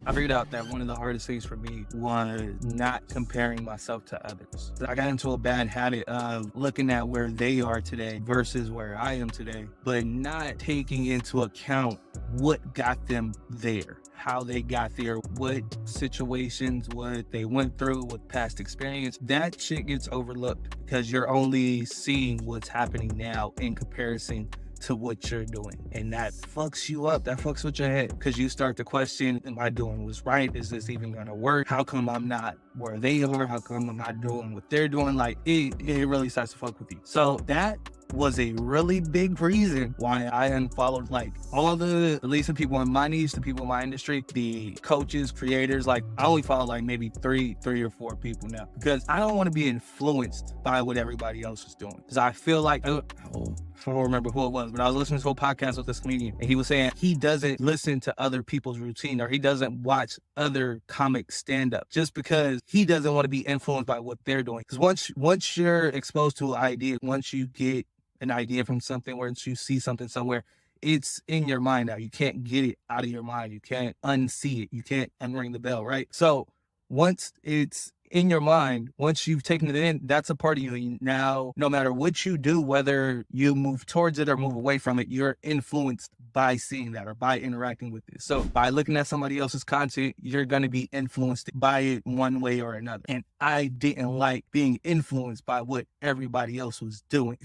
I figured out that one of the hardest things for me was not comparing myself to others. I got into a bad habit of looking at where they are today versus where I am today, but not taking into account what got them there, how they got there, what situations, what they went through, what past experience. That shit gets overlooked because you're only seeing what's happening now in comparison to what you're doing. And that fucks you up. That fucks with your head because you start to question, am I doing what's right? Is this even gonna work? How come I'm not where they are? How come I'm not doing what they're doing? Like it really starts to fuck with you. So that was a really big reason why I unfollowed like all the, at least the people in my niche, the people in my industry, the coaches, creators. Like I only follow like maybe three or four people now because I don't want to be influenced by what everybody else is doing. Because I feel like, I don't remember who it was, but I was listening to a podcast with this comedian and he was saying he doesn't listen to other people's routine or he doesn't watch other comic stand-up just because he doesn't want to be influenced by what they're doing. Because once you're exposed to an idea, once you get an idea from something, once you see something somewhere, it's in your mind now. You can't get it out of your mind. You can't unsee it. You can't unring the bell, right? So once it's in your mind, once you've taken it in, that's a part of you. Now, no matter what you do, whether you move towards it or move away from it, you're influenced by seeing that or by interacting with it. So by looking at somebody else's content, you're going to be influenced by it one way or another. And I didn't like being influenced by what everybody else was doing.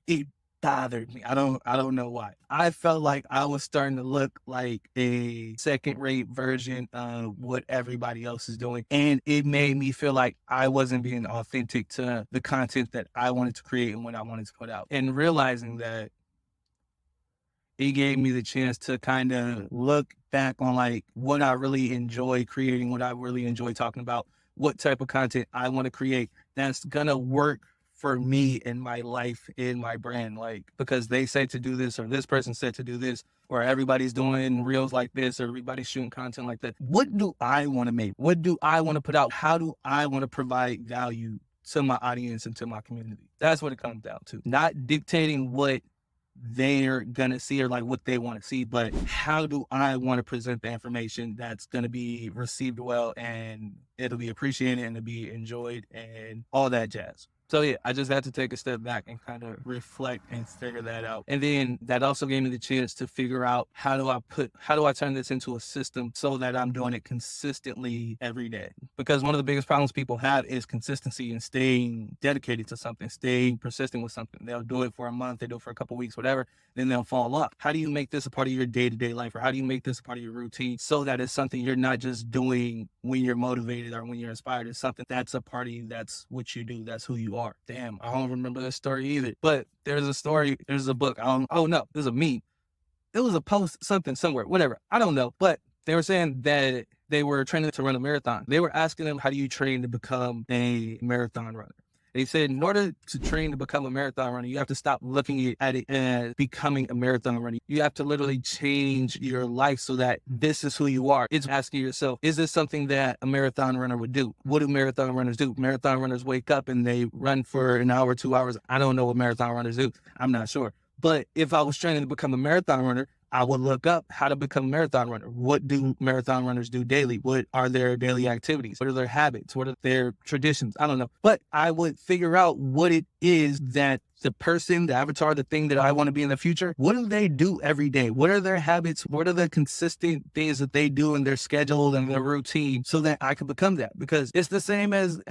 It bothered me. I don't know why. I felt like I was starting to look like a second-rate version of what everybody else is doing. And it made me feel like I wasn't being authentic to the content that I wanted to create and what I wanted to put out. And realizing that it gave me the chance to kind of look back on like what I really enjoy creating, what I really enjoy talking about, what type of content I want to create that's gonna work for me in my life, in my brand. Like, because they say to do this, or this person said to do this, or everybody's doing reels like this, or everybody's shooting content like that. What do I want to make? What do I want to put out? How do I want to provide value to my audience and to my community? That's what it comes down to. Not dictating what they're gonna see or like what they want to see, but how do I want to present the information that's gonna be received well and it'll be appreciated and it'll be enjoyed and all that jazz. So yeah, I just had to take a step back and kind of reflect and figure that out. And then that also gave me the chance to figure out how do I turn this into a system so that I'm doing it consistently every day. Because one of the biggest problems people have is consistency and staying dedicated to something, staying persistent with something. They'll do it for a month, they do it for a couple of weeks, whatever, then they'll fall off. How do you make this a part of your day-to-day life? Or how do you make this a part of your routine so that it's something you're not just doing when you're motivated or when you're inspired? It's something that's a part of you, that's what you do, that's who you are. Damn, I don't remember that story either. But there's a book. There's a meme. It was a post, something somewhere, whatever. I don't know. But they were saying that they were training to run a marathon. They were asking them, how do you train to become a marathon runner? They said, in order to train to become a marathon runner, you have to stop looking at it as becoming a marathon runner. You have to literally change your life so that this is who you are. It's asking yourself, is this something that a marathon runner would do? What do marathon runners do? Marathon runners wake up and they run for an hour, 2 hours. I don't know what marathon runners do. I'm not sure. But if I was training to become a marathon runner, I would look up how to become a marathon runner. What do marathon runners do daily? What are their daily activities? What are their habits? What are their traditions? I don't know. But I would figure out what it is that the person, the avatar, the thing that I want to be in the future, what do they do every day? What are their habits? What are the consistent things that they do in their schedule and their routine so that I can become that? Because it's the same as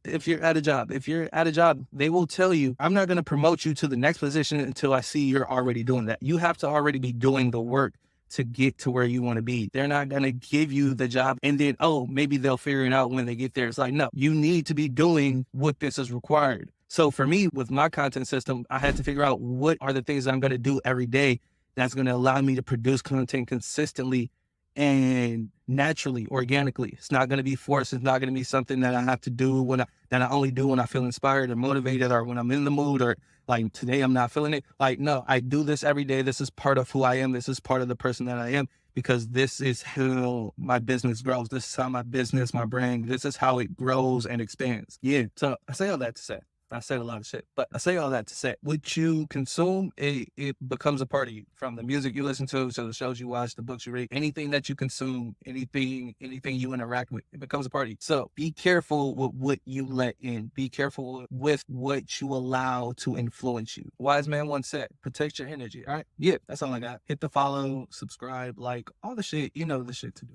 if you're at a job. If you're at a job, they will tell you, I'm not going to promote you to the next position until I see you're already doing that. You have to already be doing the work to get to where you want to be. They're not going to give you the job and then, maybe they'll figure it out when they get there. It's like, no, you need to be doing what this is required. So for me, with my content system, I had to figure out what are the things I'm going to do every day that's going to allow me to produce content consistently and naturally, organically. It's not going to be forced. It's not going to be something that I have to do that I only do when I feel inspired or motivated or when I'm in the mood or like today I'm not feeling it. Like, no, I do this every day. This is part of who I am. This is part of the person that I am because this is how my business grows. This is how my business, my brand, this is how it grows and expands. Yeah. So I say all that to say, I said a lot of shit, but I say all that to say what you consume, it becomes a part of you. From the music you listen to the shows you watch, the books you read, anything that you consume, anything you interact with, it becomes a part of you. So be careful with what you let in. Be careful with what you allow to influence you. Wise man once said, protect your energy. All right. Yeah, that's all I got. Hit the follow, subscribe, like all the shit. You know the shit to do.